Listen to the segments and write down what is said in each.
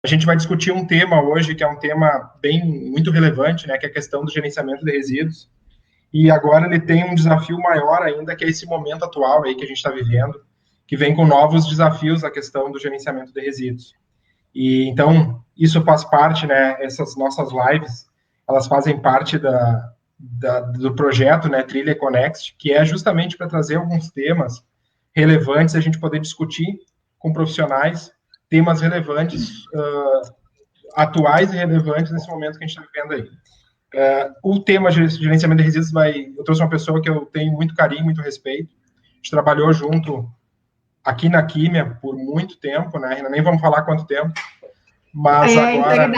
A gente vai discutir um tema hoje que é um tema muito relevante, né, que é a questão do gerenciamento de resíduos. E agora ele tem um desafio maior ainda, que é esse momento atual aí que a gente está vivendo, que vem com novos desafios a questão do gerenciamento de resíduos. E então isso faz parte, né? Essas nossas lives, elas fazem parte do projeto, né? Trilha Connect, que é justamente para trazer alguns temas relevantes, a gente poder discutir com profissionais temas relevantes, atuais e relevantes nesse momento que a gente está vivendo aí. O tema de gerenciamento de resíduos eu trouxe uma pessoa que eu tenho muito carinho, muito respeito. A gente trabalhou junto aqui na Químia por muito tempo, né? Ainda nem vamos falar quanto tempo, mas agora...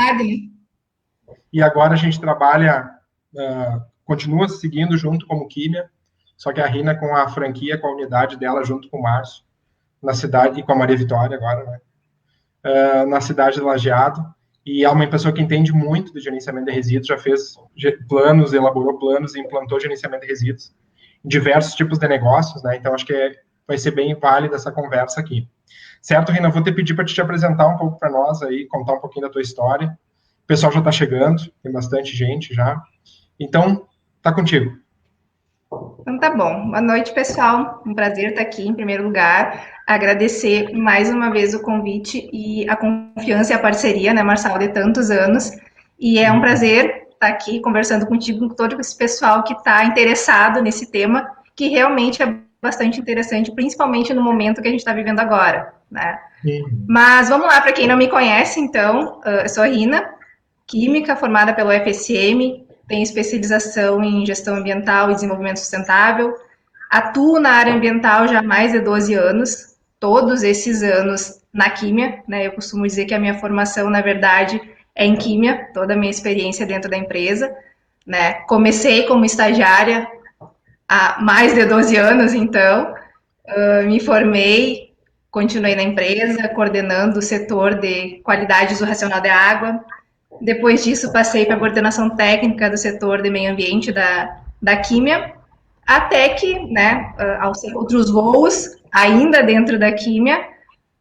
E agora a gente trabalha, continua seguindo junto como Químia, só que a Rina com a franquia, com a unidade dela, junto com o Márcio, na cidade, e com a Maria Vitória agora, né? Na cidade de Lajeado, e é uma pessoa que entende muito de gerenciamento de resíduos, já fez planos, elaborou planos e implantou gerenciamento de resíduos em diversos tipos de negócios, né? Então, acho que vai ser bem válida essa conversa aqui. Certo, Rina? Vou te pedir para te apresentar um pouco para nós aí, contar um pouquinho da tua história. O pessoal já está chegando, tem bastante gente já. Então, tá contigo. Então tá bom. Boa noite, pessoal. Um prazer estar aqui em primeiro lugar. Agradecer mais uma vez o convite e a confiança e a parceria, né, Marçal, de tantos anos. E é um prazer estar aqui conversando contigo, com todo esse pessoal que está interessado nesse tema, que realmente é bastante interessante, principalmente no momento que a gente está vivendo agora, né? Mas vamos lá, para quem não me conhece, então, eu sou a Rina, química formada pelo UFSM, tenho especialização em gestão ambiental e desenvolvimento sustentável, atuo na área ambiental já há mais de 12 anos, todos esses anos na químia, né? Eu costumo dizer que a minha formação, na verdade, é em químia, toda a minha experiência dentro da empresa, né? Comecei como estagiária há mais de 12 anos, então, me formei, continuei na empresa, coordenando o setor de qualidade e uso racional da água. Depois disso, passei para a coordenação técnica do setor de meio ambiente da Químia, até que, né, aos outros voos, ainda dentro da Químia,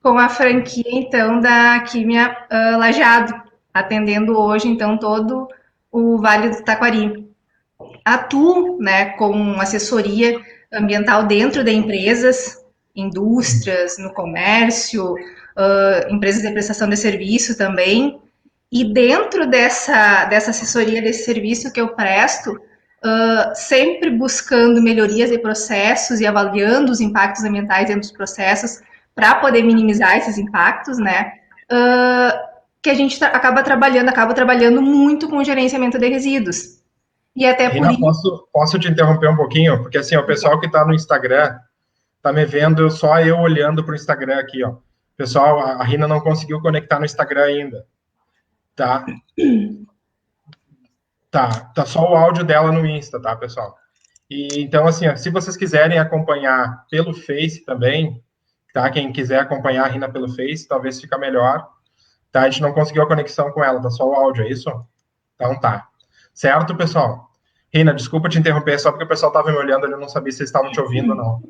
com a franquia, então, da Químia Lajeado, atendendo hoje, então, todo o Vale do Taquari. Atuo, né, com assessoria ambiental dentro de empresas, indústrias, no comércio, empresas de prestação de serviço também. E dentro dessa assessoria, desse serviço que eu presto, sempre buscando melhorias de processos e avaliando os impactos ambientais dentro dos processos para poder minimizar esses impactos, né? Que a gente acaba trabalhando muito com o gerenciamento de resíduos. E até Rina, por isso... posso te interromper um pouquinho? Porque assim, o pessoal que está no Instagram está me vendo só eu olhando para o Instagram aqui, ó. Pessoal, a Rina não conseguiu conectar no Instagram ainda. Tá? Tá só o áudio dela no Insta, tá, pessoal? E então, assim, ó, se vocês quiserem acompanhar pelo Face também, tá? Quem quiser acompanhar a Rina pelo Face, talvez fica melhor. Tá? A gente não conseguiu a conexão com ela, tá só o áudio, é isso? Então tá. Certo, pessoal? Rina, desculpa te interromper, só porque o pessoal estava me olhando, eu não sabia se vocês estavam te ouvindo ou não.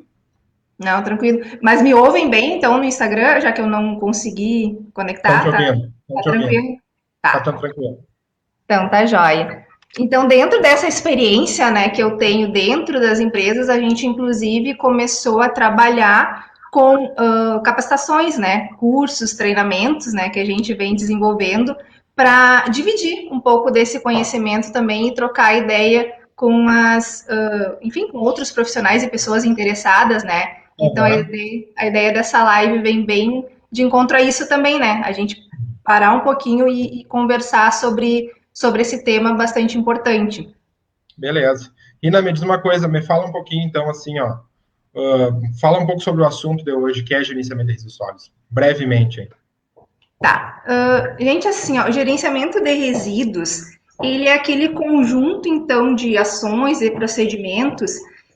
Não, tranquilo. Mas me ouvem bem, então, no Instagram, já que eu não consegui conectar, Estão te ouvindo. tá tranquilo? Tá tudo tranquilo. Então, tá jóia. Então, dentro dessa experiência, né, que eu tenho dentro das empresas, a gente, inclusive, começou a trabalhar com capacitações, né, cursos, treinamentos, né, que a gente vem desenvolvendo para dividir um pouco desse conhecimento também e trocar ideia com enfim, com outros profissionais e pessoas interessadas, né? Então, a ideia dessa live vem bem de encontro a isso também, né? A gente parar um pouquinho e conversar sobre esse tema bastante importante. Beleza. Rina, me diz uma coisa, me fala um pouquinho, então, assim, ó, fala um pouco sobre o assunto de hoje, que é gerenciamento de resíduos sólidos, brevemente. Hein? Tá. Gente, assim, ó, o gerenciamento de resíduos, ele é aquele conjunto, então, de ações e procedimentos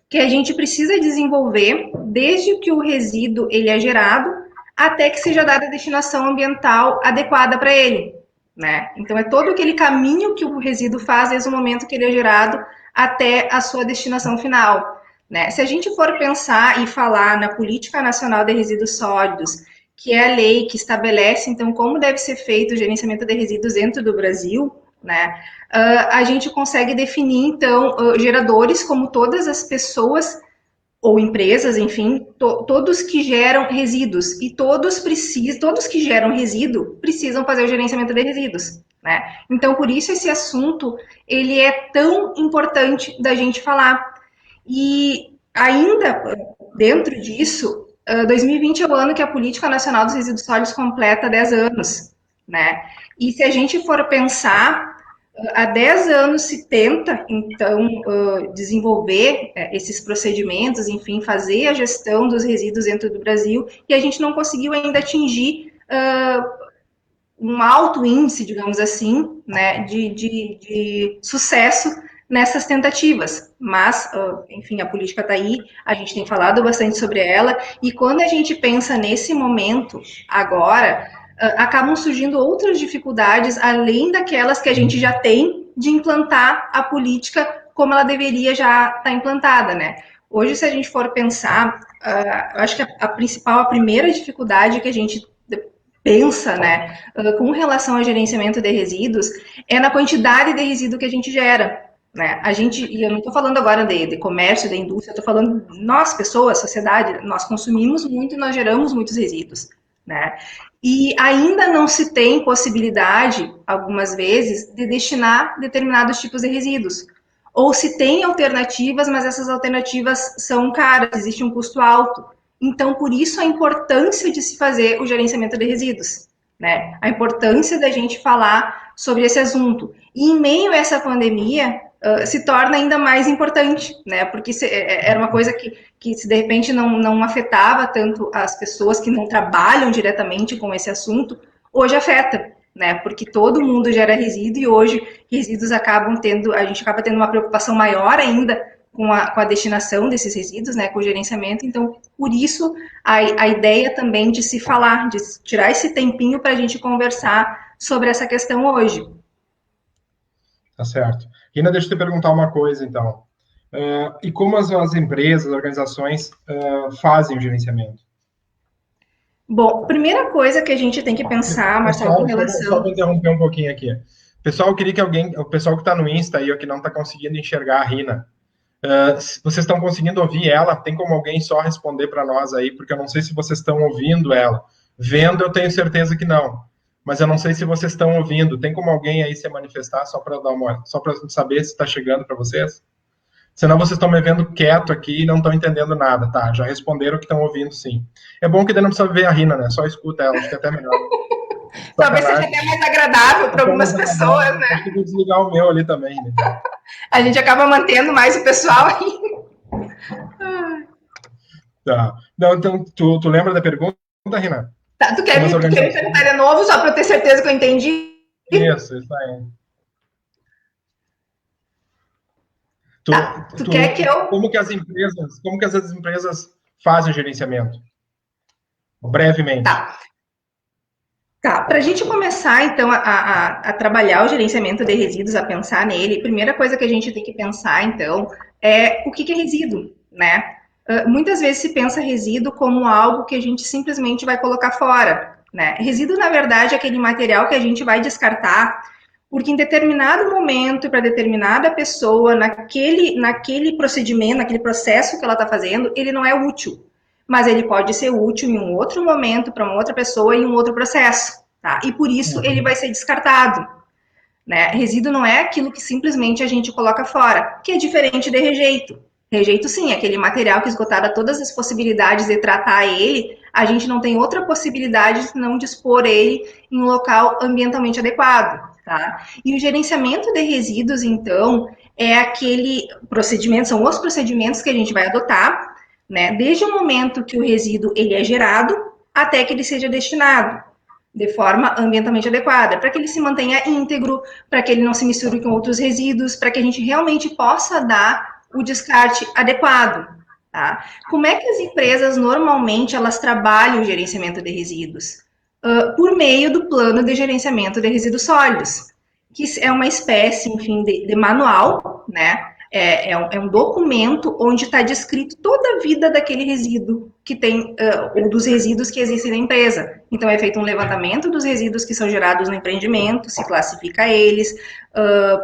que a gente precisa desenvolver desde que o resíduo ele é gerado até que seja dada a destinação ambiental adequada para ele, né? Então, é todo aquele caminho que o resíduo faz desde o momento que ele é gerado até a sua destinação final, né? Se a gente for pensar e falar na Política Nacional de Resíduos Sólidos, que é a lei que estabelece, então, como deve ser feito o gerenciamento de resíduos dentro do Brasil, né, a gente consegue definir, então, geradores como todas as pessoas ou empresas, enfim, todos que geram resíduos, e todos que geram resíduo precisam fazer o gerenciamento de resíduos, né? Então, por isso esse assunto, ele é tão importante da gente falar. E ainda dentro disso, 2020 é o ano que a Política Nacional dos Resíduos Sólidos completa 10 anos, né? E se a gente for pensar, há 10 anos se tenta, então, desenvolver esses procedimentos, enfim, fazer a gestão dos resíduos dentro do Brasil, e a gente não conseguiu ainda atingir um alto índice, digamos assim, né, de sucesso nessas tentativas. Mas, enfim, a política está aí, a gente tem falado bastante sobre ela, e quando a gente pensa nesse momento, agora, acabam surgindo outras dificuldades, além daquelas que a gente já tem de implantar a política como ela deveria já estar implantada, né? Hoje, se a gente for pensar, eu acho que a primeira dificuldade que a gente pensa, né, com relação ao gerenciamento de resíduos, é na quantidade de resíduo que a gente gera. Né? E eu não estou falando agora de comércio, de indústria, estou falando nós, pessoas, sociedade, nós consumimos muito e nós geramos muitos resíduos. Né? E ainda não se tem possibilidade, algumas vezes, de destinar determinados tipos de resíduos. Ou se tem alternativas, mas essas alternativas são caras, existe um custo alto. Então, por isso a importância de se fazer o gerenciamento de resíduos, né? A importância da gente falar sobre esse assunto. E em meio a essa pandemia, se torna ainda mais importante, né? Porque era uma coisa que se de repente não afetava tanto as pessoas que não trabalham diretamente com esse assunto, hoje afeta, né? Porque todo mundo gera resíduo e hoje resíduos a gente acaba tendo uma preocupação maior ainda com a destinação desses resíduos, né, com o gerenciamento. Então, por isso, a ideia também de se falar, de tirar esse tempinho para a gente conversar sobre essa questão hoje. Tá certo. Rina, deixa eu te perguntar uma coisa, então. E como as empresas, as organizações fazem o gerenciamento? Bom, primeira coisa que a gente tem que pensar, Marcelo, com relação... Só para interromper um pouquinho aqui. Pessoal, eu queria que o pessoal que está no Insta aí, ó, que não está conseguindo enxergar a Rina, vocês estão conseguindo ouvir ela? Tem como alguém só responder para nós aí? Porque eu não sei se vocês estão ouvindo ela. Vendo, eu tenho certeza que não. Mas eu não sei se vocês estão ouvindo. Tem como alguém aí se manifestar só para saber se está chegando para vocês? Senão vocês estão me vendo quieto aqui e não estão entendendo nada, tá? Já responderam que estão ouvindo, sim. É bom que daí não precisa ver a Rina, né? Só escuta ela, acho que é até melhor. Talvez seja até mais agradável para algumas pessoas, né? Acho que vou desligar o meu ali também, né? A gente acaba mantendo mais o pessoal aí. Tá. Não, então, tu lembra da pergunta, Rina? Tá, tu quer me perguntar de novo, só para eu ter certeza que eu entendi? Isso aí. Tu quer que eu... Como que as empresas fazem o gerenciamento? Brevemente. Tá, para a gente começar, então, a trabalhar o gerenciamento de resíduos, a pensar nele, a primeira coisa que a gente tem que pensar, então, é o que é resíduo, né? Muitas vezes se pensa resíduo como algo que a gente simplesmente vai colocar fora, né? Resíduo, na verdade, é aquele material que a gente vai descartar, porque em determinado momento, para determinada pessoa, naquele procedimento, naquele processo que ela está fazendo, ele não é útil. Mas ele pode ser útil em um outro momento, para uma outra pessoa, em um outro processo, tá? E por isso ele vai ser descartado, né? Resíduo não é aquilo que simplesmente a gente coloca fora, que é diferente de rejeito. Rejeito, sim, é aquele material que esgotada todas as possibilidades de tratar ele, a gente não tem outra possibilidade de não dispor ele em um local ambientalmente adequado, tá? E o gerenciamento de resíduos, então, é aquele procedimento, são os procedimentos que a gente vai adotar, né? Desde o momento que o resíduo ele é gerado até que ele seja destinado de forma ambientalmente adequada, para que ele se mantenha íntegro, para que ele não se misture com outros resíduos, para que a gente realmente possa dar o descarte adequado. Tá? Como é que as empresas normalmente elas trabalham o gerenciamento de resíduos? Por meio do plano de gerenciamento de resíduos sólidos, que é uma espécie, enfim, de manual, né? É um documento onde está descrito toda a vida daquele resíduo, que tem, ou dos resíduos que existem na empresa. Então, é feito um levantamento dos resíduos que são gerados no empreendimento, se classifica eles,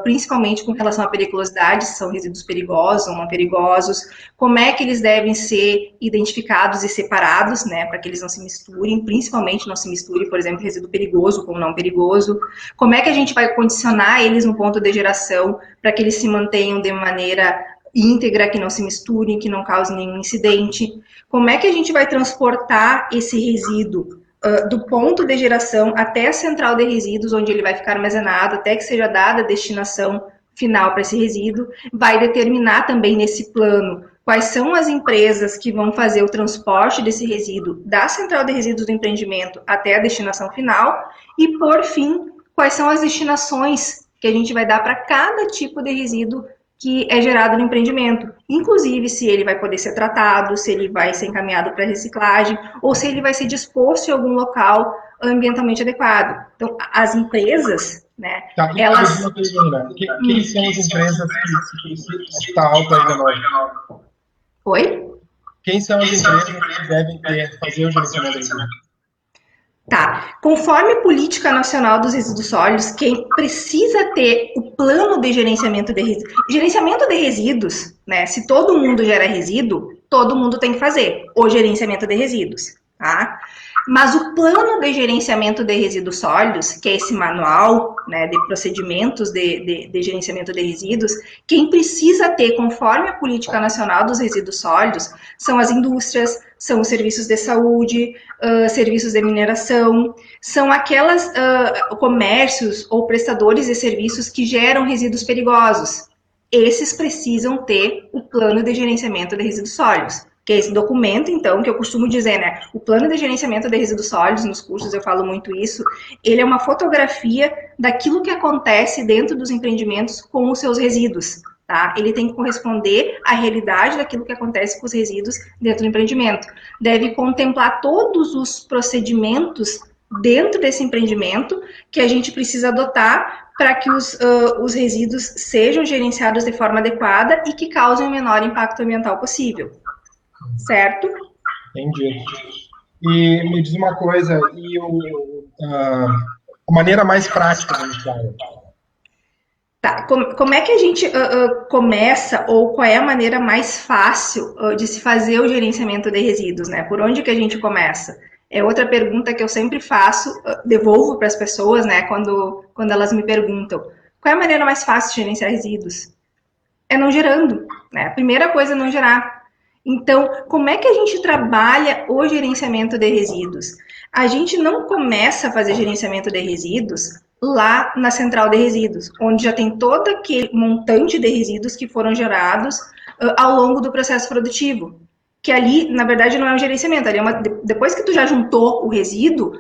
principalmente com relação à periculosidade, se são resíduos perigosos ou não perigosos, como é que eles devem ser identificados e separados, né, para que eles não se misturem, principalmente não se misture, por exemplo, resíduo perigoso com não perigoso, como é que a gente vai condicionar eles no ponto de geração para que eles se mantenham de maneira íntegra, que não se misturem, que não causem nenhum incidente. Como é que a gente vai transportar esse resíduo do ponto de geração até a central de resíduos, onde ele vai ficar armazenado, até que seja dada a destinação final para esse resíduo, vai determinar também nesse plano quais são as empresas que vão fazer o transporte desse resíduo da central de resíduos do empreendimento até a destinação final e, por fim, quais são as destinações que a gente vai dar para cada tipo de resíduo que é gerado no empreendimento, inclusive se ele vai poder ser tratado, se ele vai ser encaminhado para reciclagem, ou se ele vai ser disposto em algum local ambientalmente adequado. Então, as empresas, né, tá, elas... Quem são as empresas que está alto ainda nós? Oi? Quem são as empresas que devem fazer o gerenciamento da resíduos? Tá. Conforme a Política Nacional dos Resíduos Sólidos, quem precisa ter o plano de gerenciamento de resíduos. Gerenciamento de resíduos, né? Se todo mundo gera resíduo, todo mundo tem que fazer o gerenciamento de resíduos, tá? Mas o plano de gerenciamento de resíduos sólidos, que é esse manual, né, de procedimentos de gerenciamento de resíduos, quem precisa ter, conforme a Política Nacional dos Resíduos Sólidos, são as indústrias, são os serviços de saúde, serviços de mineração, são aquelas comércios ou prestadores de serviços que geram resíduos perigosos. Esses precisam ter o plano de gerenciamento de resíduos sólidos, que é esse documento, então, que eu costumo dizer, né, o plano de gerenciamento de resíduos sólidos, nos cursos eu falo muito isso, ele é uma fotografia daquilo que acontece dentro dos empreendimentos com os seus resíduos, tá? Ele tem que corresponder à realidade daquilo que acontece com os resíduos dentro do empreendimento. Deve contemplar todos os procedimentos dentro desse empreendimento que a gente precisa adotar para que os resíduos sejam gerenciados de forma adequada e que causem o menor impacto ambiental possível. Certo? Entendi. E me diz uma coisa, a maneira mais prática da gente Tá, como é que a gente começa, ou qual é a maneira mais fácil de se fazer o gerenciamento de resíduos, né? Por onde que a gente começa? É outra pergunta que eu sempre faço, devolvo para as pessoas, né, quando elas me perguntam, qual é a maneira mais fácil de gerenciar resíduos? É não gerando, né? A primeira coisa é não gerar. Então, como é que a gente trabalha o gerenciamento de resíduos? A gente não começa a fazer gerenciamento de resíduos lá na central de resíduos, onde já tem todo aquele montante de resíduos que foram gerados ao longo do processo produtivo. Que ali, na verdade, não é um gerenciamento, ali é depois que tu já juntou o resíduo,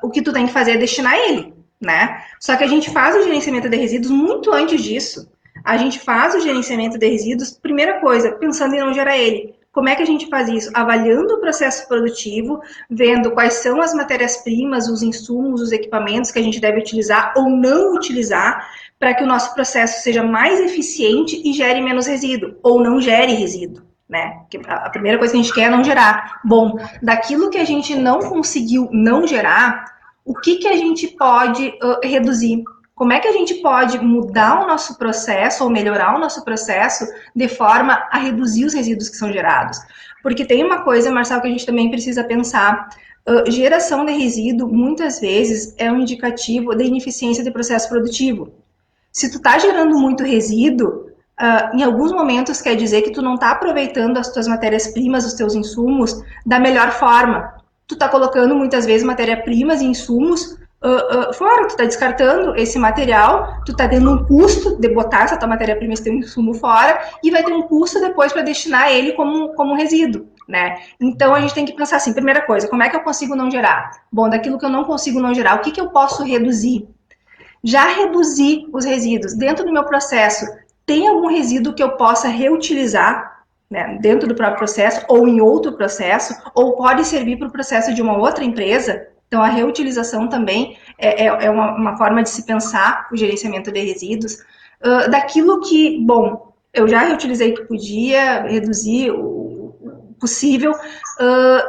o que tu tem que fazer é destinar ele, né? Só que a gente faz o gerenciamento de resíduos muito antes disso. A gente faz o gerenciamento de resíduos, primeira coisa, pensando em não gerar ele. Como é que a gente faz isso? Avaliando o processo produtivo, vendo quais são as matérias-primas, os insumos, os equipamentos que a gente deve utilizar ou não utilizar para que o nosso processo seja mais eficiente e gere menos resíduo, ou não gere resíduo, né? Porque a primeira coisa que a gente quer é não gerar. Bom, daquilo que a gente não conseguiu não gerar, o que a gente pode reduzir? Como é que a gente pode mudar o nosso processo ou melhorar o nosso processo de forma a reduzir os resíduos que são gerados? Porque tem uma coisa, Marcelo, que a gente também precisa pensar. Geração de resíduo, muitas vezes, é um indicativo de ineficiência de processo produtivo. Se tu está gerando muito resíduo, em alguns momentos quer dizer que tu não está aproveitando as tuas matérias-primas, os teus insumos, da melhor forma. Tu está colocando, muitas vezes, matérias-primas e insumos fora, tu tá descartando esse material, tu tá tendo um custo de botar essa tua matéria-prima, esse teu insumo fora, e vai ter um custo depois para destinar ele como resíduo, né? Então a gente tem que pensar assim, primeira coisa, como é que eu consigo não gerar? Bom, daquilo que eu não consigo não gerar, o que eu posso reduzir? Já reduzir os resíduos dentro do meu processo, tem algum resíduo que eu possa reutilizar, né, dentro do próprio processo ou em outro processo, ou pode servir para o processo de uma outra empresa? Então, a reutilização também é uma forma de se pensar o gerenciamento de resíduos. Daquilo que, bom, eu já reutilizei que podia reduzir o possível.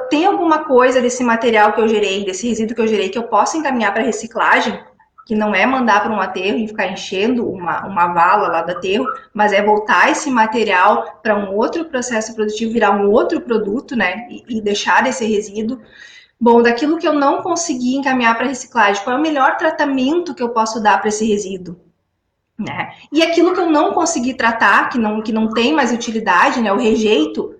Tem alguma coisa desse material que eu gerei, desse resíduo que eu gerei, que eu posso encaminhar para reciclagem, que não é mandar para um aterro e ficar enchendo uma vala lá do aterro, mas é voltar esse material para um outro processo produtivo, virar um outro produto, né, e deixar esse resíduo. Bom, daquilo que eu não consegui encaminhar para reciclagem, qual é o melhor tratamento que eu posso dar para esse resíduo? Né? E aquilo que eu não consegui tratar, que não tem mais utilidade, né, o rejeito,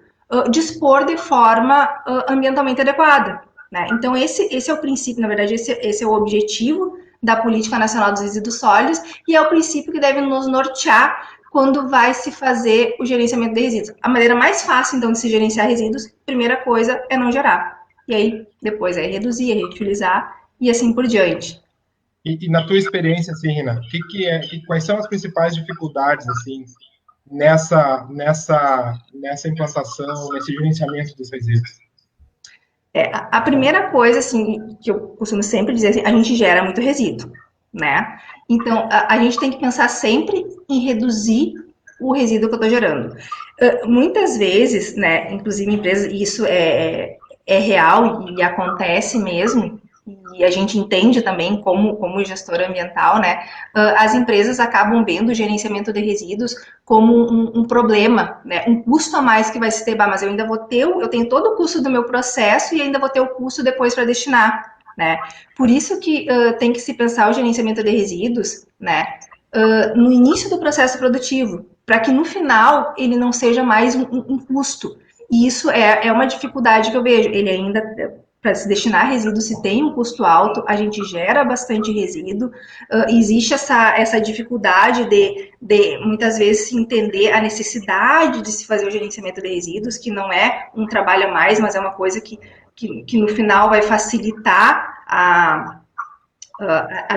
dispor de forma ambientalmente adequada. Né? Então, esse é o princípio, na verdade, esse é o objetivo da Política Nacional dos Resíduos Sólidos e é o princípio que deve nos nortear quando vai se fazer o gerenciamento de resíduos. A maneira mais fácil, então, de se gerenciar resíduos, primeira coisa, é não gerar. E aí, depois é reduzir, é reutilizar e assim por diante. E na tua experiência, assim, Rina, quais são as principais dificuldades, assim, nessa implantação, nesse gerenciamento dos resíduos? A primeira coisa, assim, que eu costumo sempre dizer, assim, a gente gera muito resíduo, né? Então, a gente tem que pensar sempre em reduzir o resíduo que eu estou gerando. Muitas vezes, né, inclusive em empresas, isso é real e acontece mesmo, e a gente entende também como gestor ambiental, né? As empresas acabam vendo o gerenciamento de resíduos como um problema, né? Um custo a mais que vai se ter, mas eu ainda vou ter, eu tenho todo o custo do meu processo e ainda vou ter o custo depois para destinar, né? Por isso que tem que se pensar o gerenciamento de resíduos, né? No início do processo produtivo, para que no final ele não seja mais um custo. E isso é uma dificuldade que eu vejo. Ele ainda, para se destinar a resíduos, se tem um custo alto, a gente gera bastante resíduo, existe essa dificuldade de muitas vezes se entender a necessidade de se fazer o gerenciamento de resíduos, que não é um trabalho a mais, mas é uma coisa que no final vai facilitar a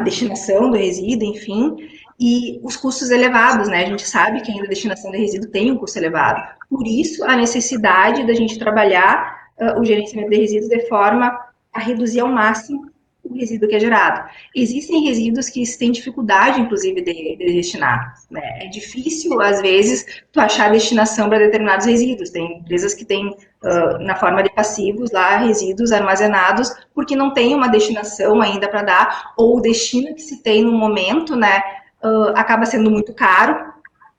destinação do resíduo, enfim, e os custos elevados, né? A gente sabe que ainda a destinação de resíduo tem um custo elevado. Por isso, a necessidade da gente trabalhar o gerenciamento de resíduos de forma a reduzir ao máximo o resíduo que é gerado. Existem resíduos que têm dificuldade, inclusive, de destinar. Né? É difícil, às vezes, tu achar destinação para determinados resíduos. Tem empresas que têm, na forma de passivos, lá, resíduos armazenados, porque não tem uma destinação ainda para dar, ou o destino que se tem no momento, né, acaba sendo muito caro.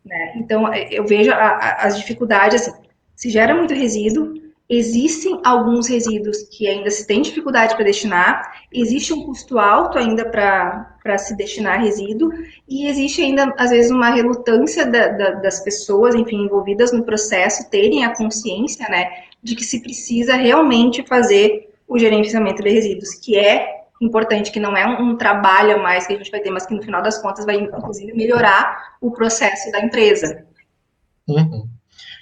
Né? Então, eu vejo as dificuldades, assim, se gera muito resíduo, existem alguns resíduos que ainda se tem dificuldade para destinar, existe um custo alto ainda para se destinar resíduo, e existe ainda, às vezes, uma relutância das pessoas, enfim, envolvidas no processo, terem a consciência, né, de que se precisa realmente fazer o gerenciamento de resíduos, que é importante, que não é um trabalho a mais que a gente vai ter, mas que no final das contas vai, inclusive, melhorar o processo da empresa. Uhum.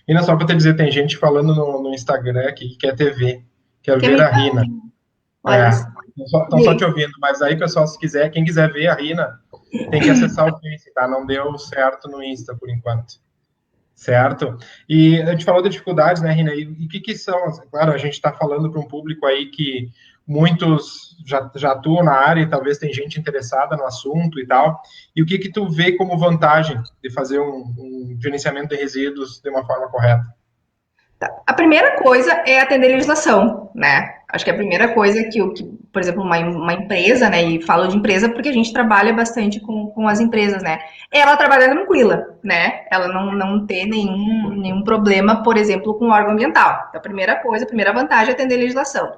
E só para te dizer, tem gente falando no Instagram aqui que quer TV, quer ver a Rina. Olha, Estão só te ouvindo, mas aí, pessoal, se quiser, quem quiser ver a Rina, tem que acessar o Face, tá? Não deu certo no Insta por enquanto. Certo? E a gente falou de dificuldades, né, Rina? E o que são? Claro, a gente está falando para um público aí que muitos já atuam na área e talvez tem gente interessada no assunto e tal. E o que tu vê como vantagem de fazer um gerenciamento de resíduos de uma forma correta? A primeira coisa é atender a legislação, né? Acho que a primeira coisa que por exemplo, uma empresa, né? E falo de empresa porque a gente trabalha bastante com as empresas, né? Ela trabalha tranquila, né? Ela não ter nenhum problema, por exemplo, com o órgão ambiental. Então, a primeira coisa, a primeira vantagem é atender a legislação.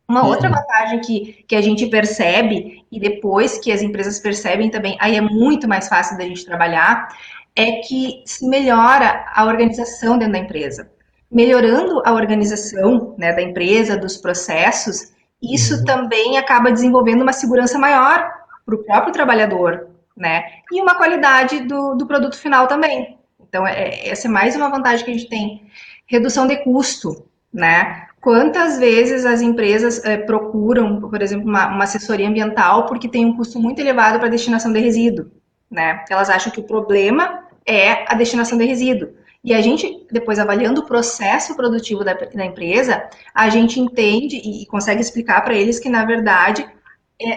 Uma outra vantagem que a gente percebe, e depois que as empresas percebem também, aí é muito mais fácil da gente trabalhar, é que se melhora a organização dentro da empresa. Melhorando a organização, né, da empresa, dos processos, isso também acaba desenvolvendo uma segurança maior para o próprio trabalhador, né? E uma qualidade do produto final também. Então, essa é mais uma vantagem que a gente tem. Redução de custo, né? Quantas vezes as empresas procuram, por exemplo, uma assessoria ambiental porque tem um custo muito elevado para a destinação de resíduo, né? Elas acham que o problema é a destinação de resíduo. E a gente, depois avaliando o processo produtivo da empresa, a gente entende e consegue explicar para eles que, na verdade,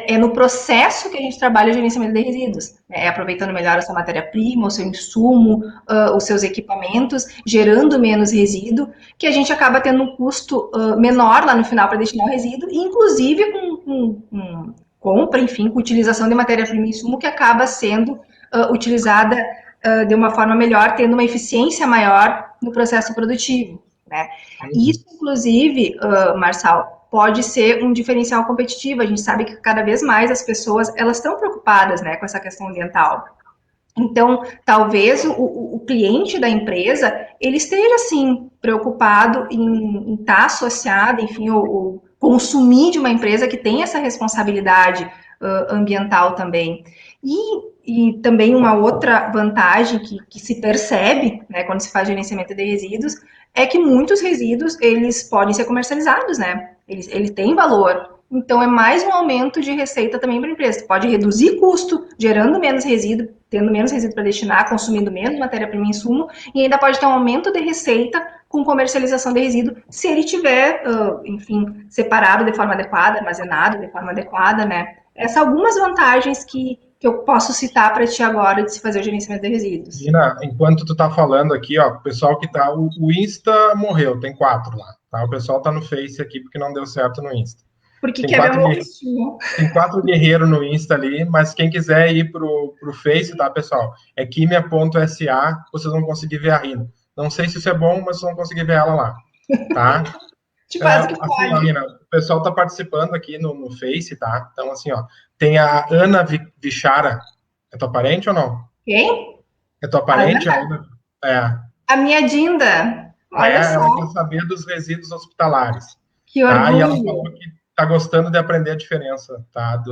é no processo que a gente trabalha o gerenciamento de resíduos, né? É aproveitando melhor a sua matéria-prima, o seu insumo, os seus equipamentos, gerando menos resíduo, que a gente acaba tendo um custo menor lá no final para destinar o resíduo, e inclusive com compra, enfim, com utilização de matéria-prima e insumo que acaba sendo utilizada de uma forma melhor, tendo uma eficiência maior no processo produtivo, né? Isso, inclusive, Marçal, pode ser um diferencial competitivo. A gente sabe que cada vez mais as pessoas elas estão preocupadas, né, com essa questão ambiental. Então, talvez o cliente da empresa ele esteja sim preocupado em estar associado, enfim, ou consumir de uma empresa que tem essa responsabilidade ambiental também. E também uma outra vantagem que se percebe, né, quando se faz gerenciamento de resíduos, é que muitos resíduos eles podem ser comercializados, né? Eles têm valor. Então, é mais um aumento de receita também para a empresa. Você pode reduzir custo, gerando menos resíduo, tendo menos resíduo para destinar, consumindo menos matéria-prima e insumo, e ainda pode ter um aumento de receita com comercialização de resíduo, se ele tiver, enfim, separado de forma adequada, armazenado de forma adequada, né? Essas algumas vantagens que eu posso citar para ti agora de se fazer o gerenciamento de resíduos. Nina, enquanto tu tá falando aqui, ó, o pessoal que tá... O Insta morreu, tem 4 lá, tá? O pessoal tá no Face aqui porque não deu certo no Insta. Porque quer ver um Tem 4 guerreiros no Insta ali, mas quem quiser ir pro Face, tá, pessoal? É quimia.sa, vocês vão conseguir ver a Rina. Não sei se isso é bom, mas vocês vão conseguir ver ela lá, tá? Tipo, que assim, Rina, o pessoal tá participando aqui no Face, tá? Então, assim, ó, tem a Ana Vichara. É tua parente ou não? Quem? É tua parente? A Ana? É. A minha Dinda. Olha só. Ela quer saber dos resíduos hospitalares. Que orgulho. Tá? E ela falou que tá gostando de aprender a diferença, tá?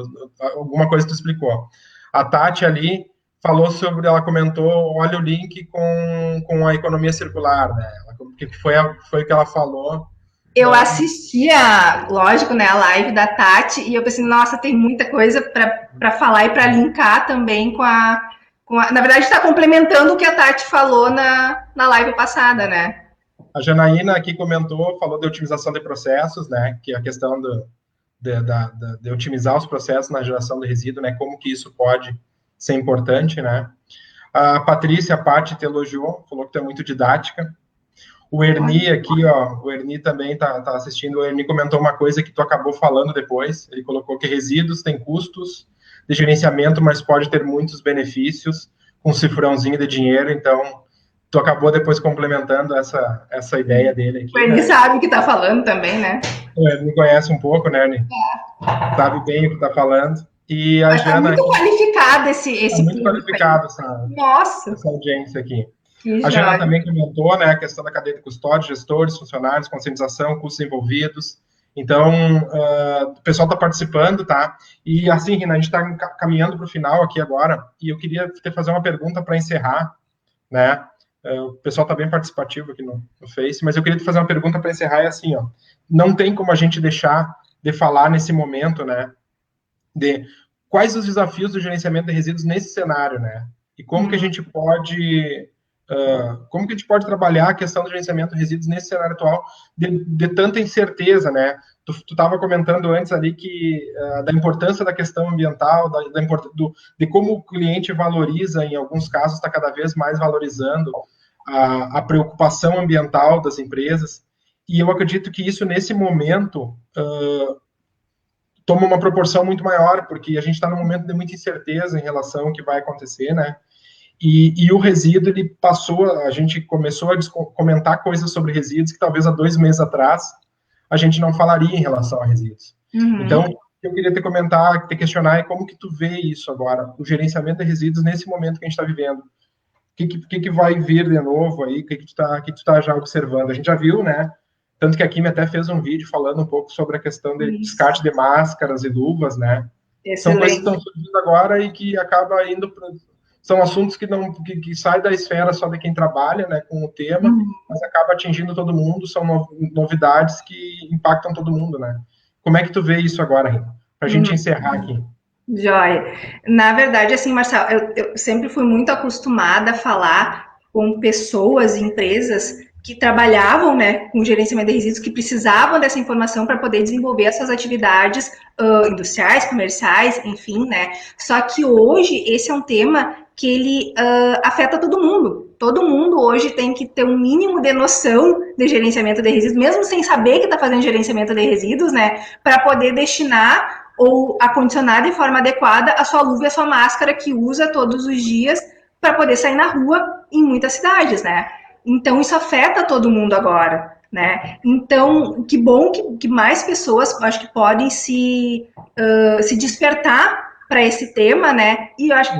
Alguma coisa que tu explicou. A Tati ali falou sobre, ela comentou, olha o link com a economia circular, né? Que foi o que ela falou. Eu assistia, lógico, né, a live da Tati, e eu pensei, nossa, tem muita coisa para falar e para linkar também com a... Na verdade, está complementando o que a Tati falou na live passada, né? A Janaína aqui comentou, falou de otimização de processos, né? Que é a questão de otimizar os processos na geração de resíduo, né? Como que isso pode ser importante, né? A Patrícia, a Paty, te elogiou, falou que tu é muito didática. O Erni aqui, ó, o Erni também tá assistindo. O Erni comentou uma coisa que tu acabou falando depois. Ele colocou que resíduos têm custos de gerenciamento, mas pode ter muitos benefícios com um cifrãozinho de dinheiro. Então, tu acabou depois complementando essa ideia dele aqui. O Erni, né? Sabe o que tá falando também, né? O Erni conhece um pouco, né, Erni? Sabe bem o que tá falando. E a mas Jana... Tá muito qualificado esse muito qualificado essa audiência aqui. A Jana também comentou, né, a questão da cadeia de custódia, gestores, funcionários, conscientização, custos envolvidos. Então, o pessoal está participando, tá? E assim, Rina, a gente está caminhando para o final aqui agora, e eu queria fazer uma pergunta para encerrar, né? O pessoal está bem participativo aqui no Face, mas eu queria te fazer uma pergunta para encerrar, é assim, ó, não tem como a gente deixar de falar nesse momento, né, de quais os desafios do gerenciamento de resíduos nesse cenário, né? E como que a gente pode... como que a gente pode trabalhar a questão do gerenciamento de resíduos nesse cenário atual de tanta incerteza, né? Tu estava comentando antes ali que da importância da questão ambiental, de como o cliente valoriza, em alguns casos está cada vez mais valorizando a preocupação ambiental das empresas, e eu acredito que isso nesse momento toma uma proporção muito maior, porque a gente está num momento de muita incerteza em relação ao que vai acontecer, né? E o resíduo, ele passou, a gente começou a comentar coisas sobre resíduos que talvez há 2 meses atrás a gente não falaria em relação a resíduos. Uhum. Então, eu queria te questionar é como que tu vê isso agora, o gerenciamento de resíduos nesse momento que a gente está vivendo. O que vai vir de novo aí, o que tu tá já observando? A gente já viu, né? Tanto que a Kimi até fez um vídeo falando um pouco sobre a questão de descarte de máscaras e luvas, né? Excelente. São coisas que estão surgindo agora e que acaba indo para... São assuntos que saem da esfera só de quem trabalha, né, com o tema, mas acaba atingindo todo mundo, são novidades que impactam todo mundo, né? Como é que tu vê isso agora, Rita? Para a gente encerrar aqui. Joia. Na verdade, assim, Marcelo, eu sempre fui muito acostumada a falar com pessoas, empresas que trabalhavam, né, com gerenciamento de resíduos, que precisavam dessa informação para poder desenvolver as suas atividades industriais, comerciais, enfim, né? Só que hoje esse é um tema que ele afeta todo mundo. Todo mundo hoje tem que ter um mínimo de noção de gerenciamento de resíduos, mesmo sem saber que está fazendo gerenciamento de resíduos, né, para poder destinar ou acondicionar de forma adequada a sua luva e a sua máscara que usa todos os dias para poder sair na rua em muitas cidades, né? Então, isso afeta todo mundo agora, né? Então, que bom que mais pessoas, acho que podem se despertar para esse tema, né? E eu acho que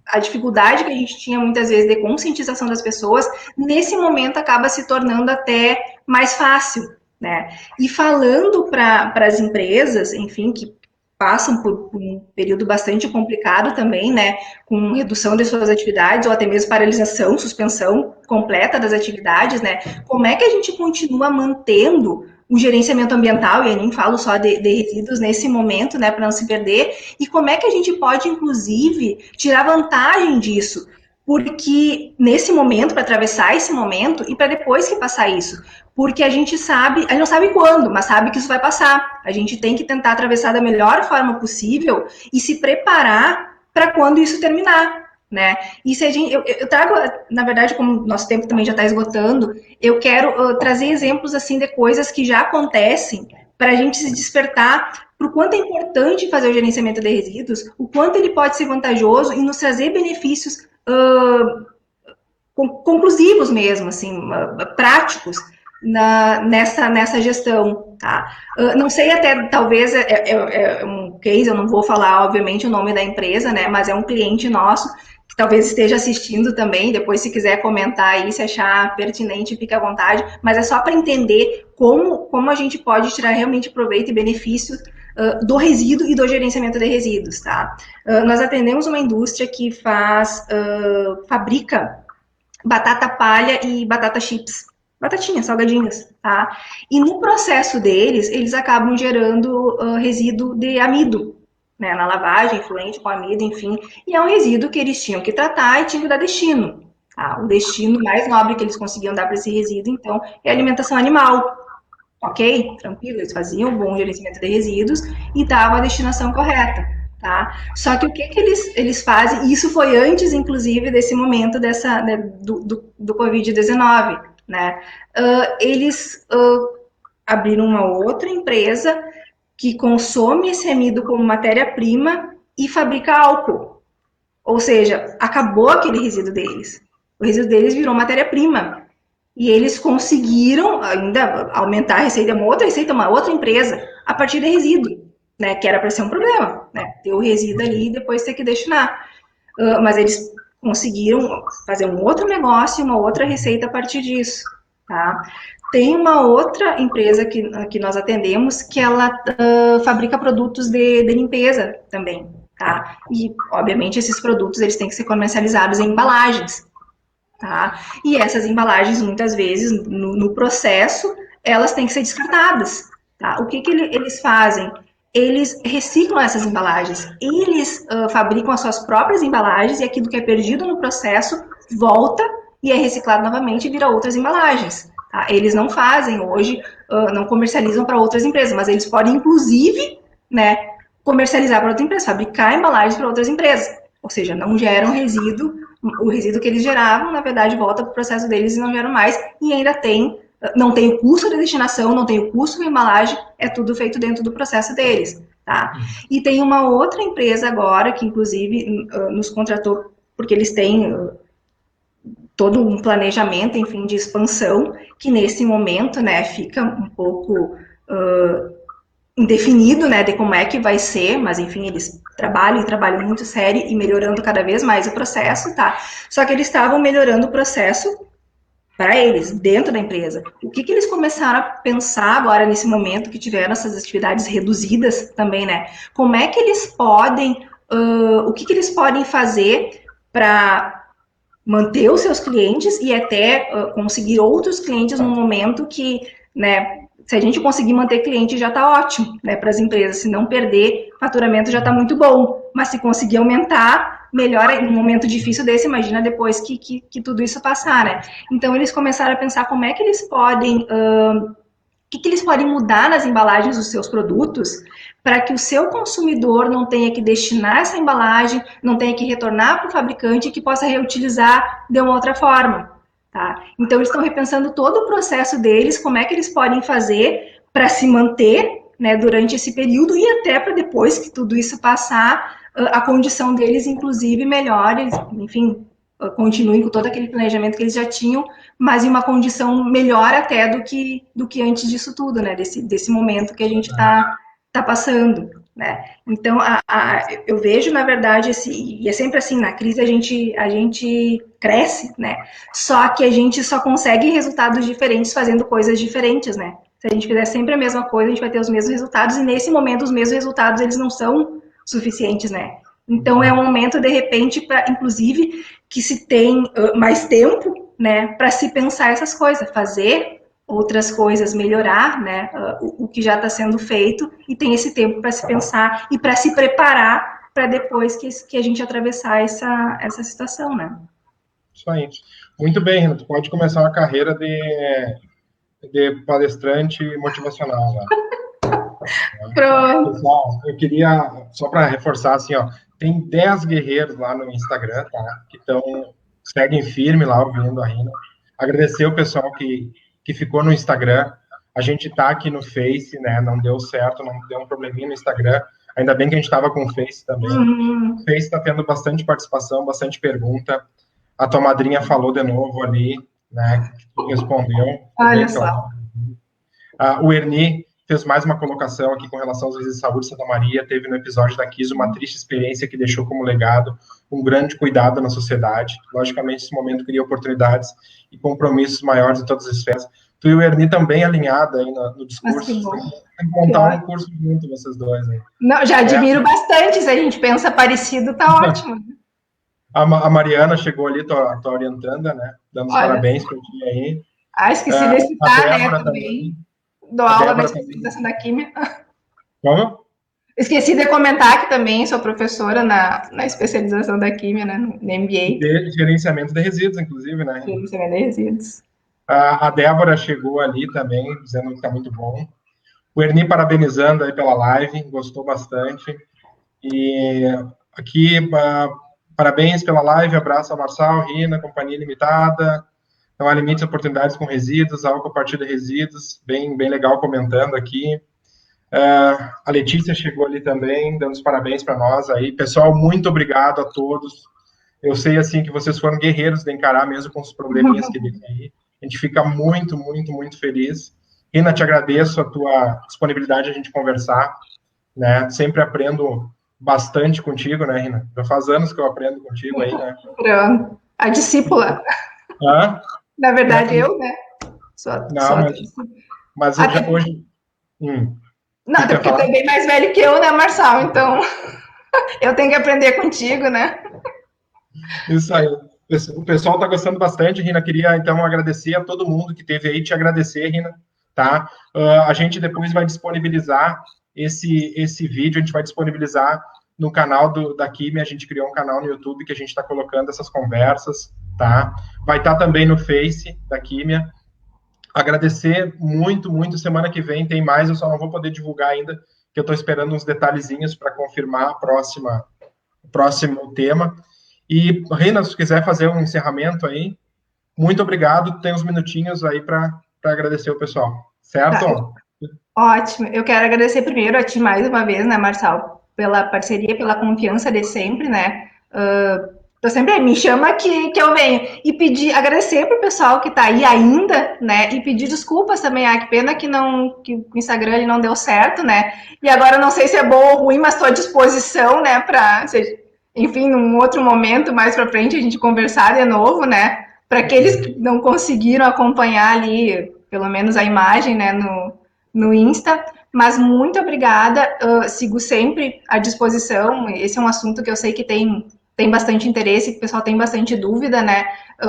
a dificuldade que a gente tinha muitas vezes de conscientização das pessoas, nesse momento acaba se tornando até mais fácil, né? E falando para as empresas, enfim, que passam por um período bastante complicado também, né, com redução de suas atividades ou até mesmo paralisação, suspensão completa das atividades, né, como é que a gente continua mantendo o gerenciamento ambiental, e aí nem falo só de resíduos nesse momento, né, para não se perder, e como é que a gente pode, inclusive, tirar vantagem disso, porque nesse momento, para atravessar esse momento e para depois que passar isso, porque a gente não sabe quando, mas sabe que isso vai passar. A gente tem que tentar atravessar da melhor forma possível e se preparar para quando isso terminar, né? E se a gente, eu trago, na verdade, como nosso tempo também já está esgotando, eu quero trazer exemplos assim de coisas que já acontecem para a gente se despertar para o quanto é importante fazer o gerenciamento de resíduos, o quanto ele pode ser vantajoso e nos trazer benefícios conclusivos mesmo, assim, práticos nessa gestão, tá? Não sei até, talvez é um case, eu não vou falar, obviamente, o nome da empresa, né? Mas é um cliente nosso que talvez esteja assistindo também. Depois, se quiser comentar aí, se achar pertinente, fique à vontade. Mas é só para entender como a gente pode tirar realmente proveito e benefício do resíduo e do gerenciamento de resíduos, tá? Nós atendemos uma indústria que fabrica batata palha e batata chips, batatinhas, salgadinhas, tá? E no processo deles, eles acabam gerando resíduo de amido, né? Na lavagem, fluente com amido, enfim. E é um resíduo que eles tinham que tratar e tinham que dar destino. Tá? O destino mais nobre que eles conseguiam dar para esse resíduo, então, é a alimentação animal. Ok? Tranquilo, eles faziam um bom gerenciamento de resíduos e davam a destinação correta. Tá? Só que o que eles fazem, e isso foi antes, inclusive, desse momento do Covid-19, né? Eles abriram uma outra empresa que consome esse amido como matéria-prima e fabrica álcool. Ou seja, acabou aquele resíduo deles. O resíduo deles virou matéria-prima. E eles conseguiram ainda aumentar a receita, uma outra empresa, a partir de resíduo, né? Que era para ser um problema, né? Ter o resíduo ali e depois ter que destinar. Mas eles conseguiram fazer um outro negócio, uma outra receita a partir disso, tá? Tem uma outra empresa que nós atendemos que ela fabrica produtos de limpeza também, tá? E, obviamente, esses produtos eles têm que ser comercializados em embalagens, tá? E essas embalagens, muitas vezes, no processo, elas têm que ser descartadas, tá? O que eles fazem? Eles reciclam essas embalagens, eles fabricam as suas próprias embalagens e aquilo que é perdido no processo volta e é reciclado novamente e vira outras embalagens. Tá? Eles não fazem hoje, não comercializam para outras empresas, mas eles podem, inclusive, né, comercializar para outra empresa, fabricar embalagens para outras empresas. Ou seja, não geram resíduo, o resíduo que eles geravam, na verdade, volta para o processo deles e não geram mais, e ainda não tem o custo de destinação, não tem o custo de embalagem, é tudo feito dentro do processo deles, tá? E tem uma outra empresa agora, que inclusive nos contratou, porque eles têm todo um planejamento, enfim, de expansão, que nesse momento, né, fica um pouco indefinido, né, de como é que vai ser, mas enfim, eles trabalham muito sério e melhorando cada vez mais o processo, tá? Só que eles estavam melhorando o processo para eles, dentro da empresa. O que eles começaram a pensar agora, nesse momento que tiveram essas atividades reduzidas também, né? Como é que eles podem, o que eles podem fazer para manter os seus clientes e até conseguir outros clientes no momento que, né, se a gente conseguir manter cliente já está ótimo, né, para as empresas. Se não perder, faturamento já está muito bom. Mas se conseguir aumentar, melhor em um momento difícil desse, imagina depois que tudo isso passar, né? Então eles começaram a pensar como é que eles podem, que eles podem mudar nas embalagens dos seus produtos para que o seu consumidor não tenha que destinar essa embalagem, não tenha que retornar para o fabricante e que possa reutilizar de uma outra forma. Tá? Então, eles estão repensando todo o processo deles, como é que eles podem fazer para se manter, né, durante esse período e até para depois que tudo isso passar, a condição deles, inclusive, melhore, enfim, continuem com todo aquele planejamento que eles já tinham, mas em uma condição melhor até do que antes disso tudo, né, desse momento que a gente está passando. Né? Então, eu vejo, na verdade, e é sempre assim, na crise a gente cresce, né? Só que a gente só consegue resultados diferentes fazendo coisas diferentes, né? Se a gente fizer sempre a mesma coisa, a gente vai ter os mesmos resultados, e nesse momento os mesmos resultados, eles não são suficientes, né? Então, é um momento, de repente, para, inclusive, que se tem mais tempo, né, para se pensar essas coisas, fazer outras coisas, melhorar, né, o que já está sendo feito, e tem esse tempo para se pensar e para se preparar para depois que a gente atravessar essa situação, né? Isso aí. Muito bem, Renato. Tu pode começar uma carreira de palestrante motivacional, né? Pronto. Pessoal, eu queria, só para reforçar, assim, ó, tem 10 guerreiros lá no Instagram, tá? Que seguem firme lá, ouvindo a Rina. Agradecer o pessoal que ficou no Instagram. A gente tá aqui no Face, né? Não deu certo, não deu um probleminha no Instagram. Ainda bem que a gente estava com o Face também. O Face está tendo bastante participação, bastante pergunta. A tua madrinha falou de novo ali, né? Que tu respondeu. Olha só. O Erni fez mais uma colocação aqui com relação aos resíduos de saúde de Santa Maria. Teve no episódio da Kiso uma triste experiência que deixou como legado um grande cuidado na sociedade. Logicamente, esse momento cria oportunidades e compromissos maiores em todas as esferas. Tu e o Erni também alinhada aí no discurso. Tem que montar um curso junto, vocês dois. Né? Não, já admiro bastante. Se a gente pensa parecido, tá ótimo. A Mariana chegou ali, tua orientanda, né? Dando os parabéns para ti aí. Esqueci de citar, né, também. Dou aula na especialização da Química. Como? Esqueci de comentar que também sou professora na especialização da Química, né, no MBA. De gerenciamento de resíduos, inclusive, né? Gerenciamento de resíduos. A Débora chegou ali também, dizendo que está muito bom. O Erni parabenizando aí pela live, gostou bastante. E aqui, parabéns pela live, abraço a Marçal, Rina, Companhia Limitada. Não há limites a oportunidades com resíduos, álcool a partir de resíduos, bem legal comentando aqui. A Letícia chegou ali também, dando os parabéns para nós aí. Pessoal, muito obrigado a todos. Eu sei, assim, que vocês foram guerreiros de encarar mesmo com os probleminhas que tem aí. A gente fica muito, muito, muito feliz. Rina, te agradeço a tua disponibilidade de a gente conversar, né? Sempre aprendo bastante contigo, né, Rina? Já faz anos que eu aprendo contigo aí, né? Pronto. A discípula. Na verdade, eu, né? Mas eu já hoje... Não, até porque tu é bem mais velho que eu, né, Marçal? Então, eu tenho que aprender contigo, né? Isso aí. O pessoal está gostando bastante, Rina. Queria, então, agradecer a todo mundo que esteve aí, te agradecer, Rina, tá? A gente depois vai disponibilizar esse vídeo, a gente vai disponibilizar no canal da Química. A gente criou um canal no YouTube que a gente está colocando essas conversas, tá? Vai estar também no Face da Química. Agradecer muito, muito. Semana que vem tem mais, eu só não vou poder divulgar ainda, que eu estou esperando uns detalhezinhos para confirmar o próximo tema. E, Rina, se quiser fazer um encerramento aí, muito obrigado. Tem uns minutinhos aí para agradecer o pessoal, certo? Tá. Ótimo. Eu quero agradecer primeiro a ti mais uma vez, né, Marçal, pela parceria, pela confiança de sempre, né? Tô sempre aí, me chama que eu venho. E agradecer pro pessoal que tá aí ainda, né? E pedir desculpas também. Que pena que o Instagram ele não deu certo, né? E agora eu não sei se é bom ou ruim, mas estou à disposição, né? Enfim, num outro momento, mais para frente, a gente conversar de novo, né? Para aqueles que não conseguiram acompanhar ali, pelo menos a imagem, né? No Insta. Mas muito obrigada. Sigo sempre à disposição. Esse é um assunto que eu sei que tem bastante interesse, que o pessoal tem bastante dúvida, né?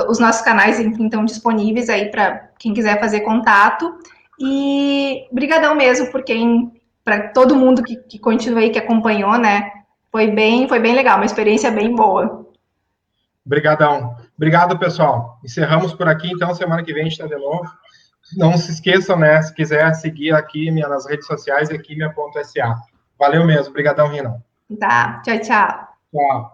Os nossos canais, enfim, estão disponíveis aí para quem quiser fazer contato. E brigadão mesmo para todo mundo que continua aí, que acompanhou, né? Foi bem legal, uma experiência bem boa. Obrigadão. Obrigado, pessoal. Encerramos por aqui, então, semana que vem a gente está de novo. Não se esqueçam, né, se quiser seguir aqui nas redes sociais, é quimia.sa. Valeu mesmo. Obrigadão, Rina. Tá, tchau, tchau. Tchau.